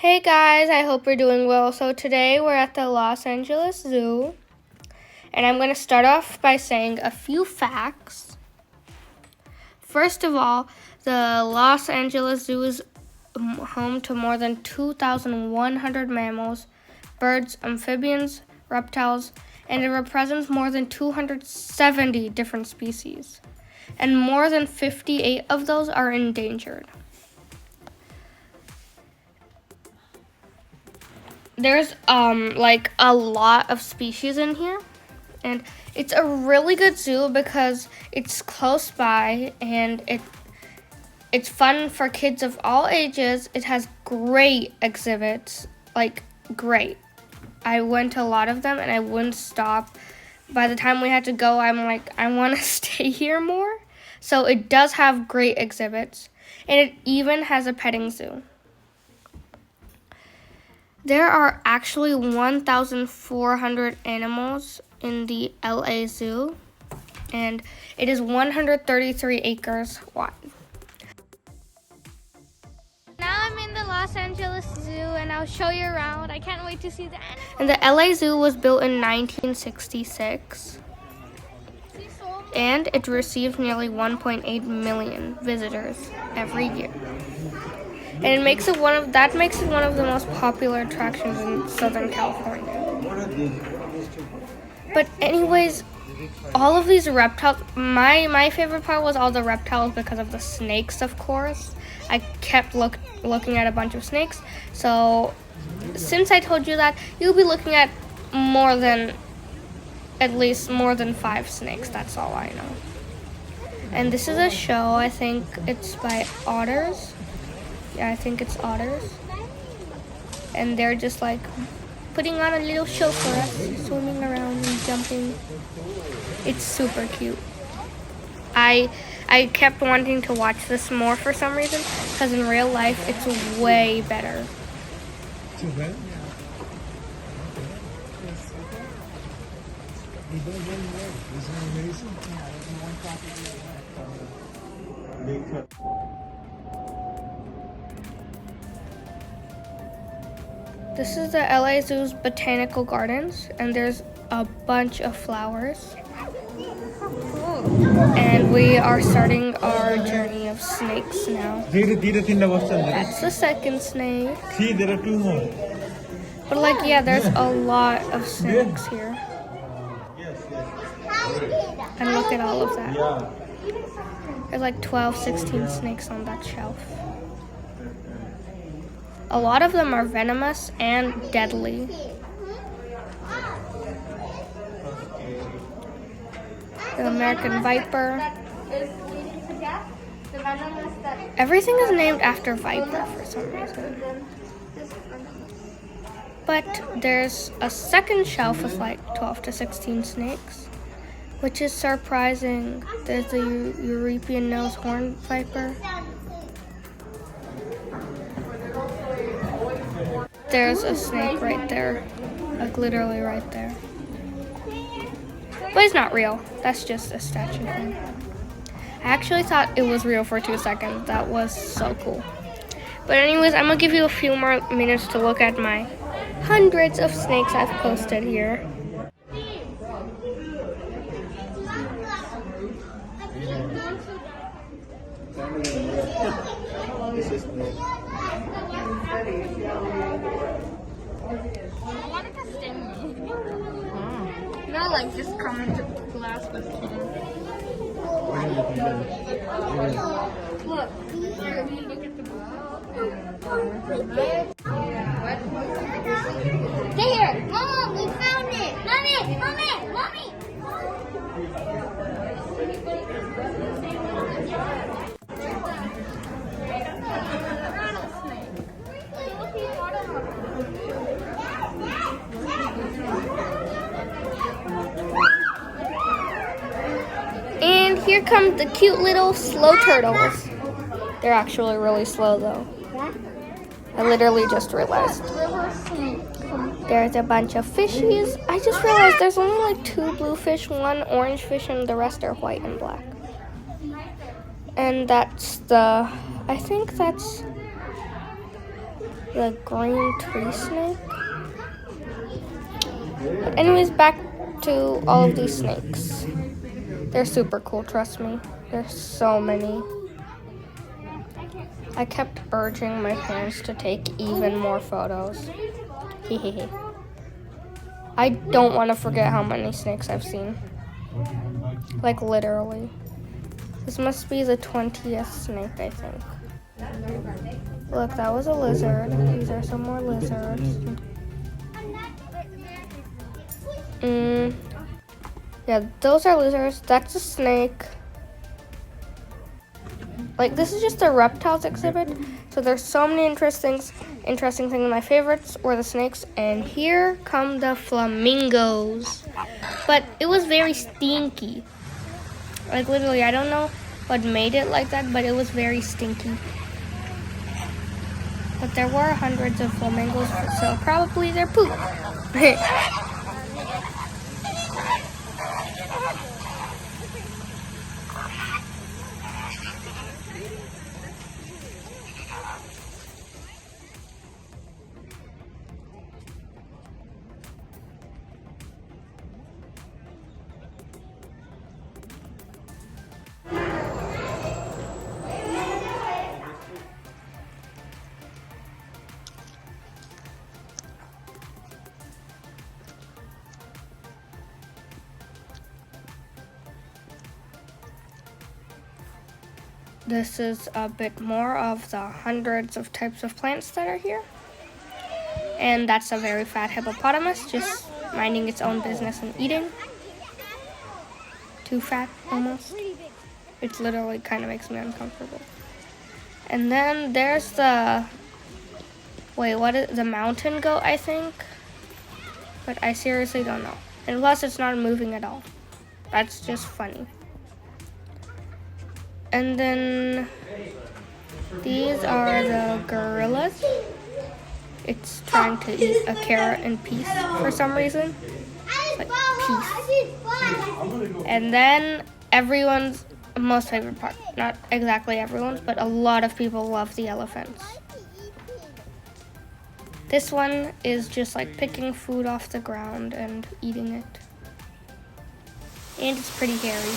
Hey guys, I hope you're doing well. So today we're at the Los Angeles Zoo, and I'm going to start off by saying a few facts. First of all, the Los Angeles Zoo is home to more than 2,100 mammals, birds, amphibians, reptiles, and it represents more than 270 different species. And more than 58 of those are endangered. There's like a lot of species in here, and it's a really good zoo because it's close by and it's fun for kids of all ages. It has great exhibits, like great. I went to a lot of them and I wouldn't stop. By the time we had to go, I'm like, I want to stay here more. So it does have great exhibits, and it even has a petting zoo. There are actually 1,400 animals in the LA Zoo, and it is 133 acres wide. Now I'm in the Los Angeles Zoo, and I'll show you around. I can't wait to see the animals. And the LA Zoo was built in 1966, and it received nearly 1.8 million visitors every year. And it makes it one of the most popular attractions in Southern California. But anyways, all of these reptiles, my favorite part was all the reptiles because of the snakes, of course. I kept looking at a bunch of snakes. So since I told you that, you'll be looking at at least more than 5 snakes. That's all I know. And this is a show. I think it's by otters. Yeah, I think it's otters. And they're just like putting on a little show for us, swimming around and jumping. It's super cute. I kept wanting to watch this more for some reason, because in real life it's way better. Too bad? This is the LA Zoo's Botanical Gardens, and there's a bunch of flowers. And we are starting our journey of snakes now. That's the second snake. See, there are 2 more. But like, yeah, there's a lot of snakes here. And look at all of that. There's like 12, 16 snakes on that shelf. A lot of them are venomous and deadly. The American viper. Everything is named after viper for some reason. But there's a second shelf with like 12 to 16 snakes, which is surprising. There's the European nose horn viper. There's a snake right there, like literally right there. But it's not real. That's just a statue thing. I actually thought it was real for 2 seconds. That was so cool. But anyways, I'm gonna give you a few more minutes to look at my hundreds of snakes I've posted here. I wanted to sting me. No, like just come into glass with him. Look, here, look at the there! Mom, we found it! Mommy! Mommy! Mommy! And here come the cute little slow turtles. They're actually really slow though. I literally just realized. There's a bunch of fishies. I just realized there's only like 2 blue fish, 1 orange fish, and the rest are white and black. And that's I think that's the green tree snake. But anyways, back to all of these snakes. They're super cool, trust me. There's so many. I kept urging my parents to take even more photos. Hehehe. I don't want to forget how many snakes I've seen. Like literally. This must be the 20th snake, I think. Look, that was a lizard. These are some more lizards. Yeah, those are lizards. That's a snake. Like, this is just a reptiles exhibit. So there's so many interesting things. My favorites were the snakes. And here come the flamingos. But it was very stinky. Like, literally, I don't know what made it like that, but it was very stinky. But there were hundreds of flamingos, so probably they're poop. This is a bit more of the hundreds of types of plants that are here. And that's a very fat hippopotamus, just minding its own business and eating. Too fat, almost. It literally kind of makes me uncomfortable. And then there's the, the mountain goat, I think. But I seriously don't know. And plus, it's not moving at all. That's just funny. And then these are the gorillas. It's trying to eat a carrot in peace for some reason. Like peace. And then everyone's most favorite part. Not exactly everyone's, but a lot of people love the elephants. This one is just like picking food off the ground and eating it. And it's pretty hairy.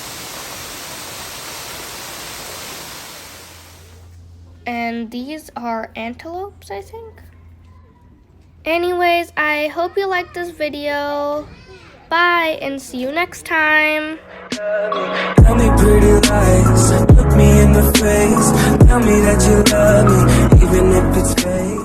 And these are antelopes, I think. Anyways, I hope you liked this video. Bye, and see you next time. Tell me pretty lies, look me in the face. Tell me that you love me, even if it's fake.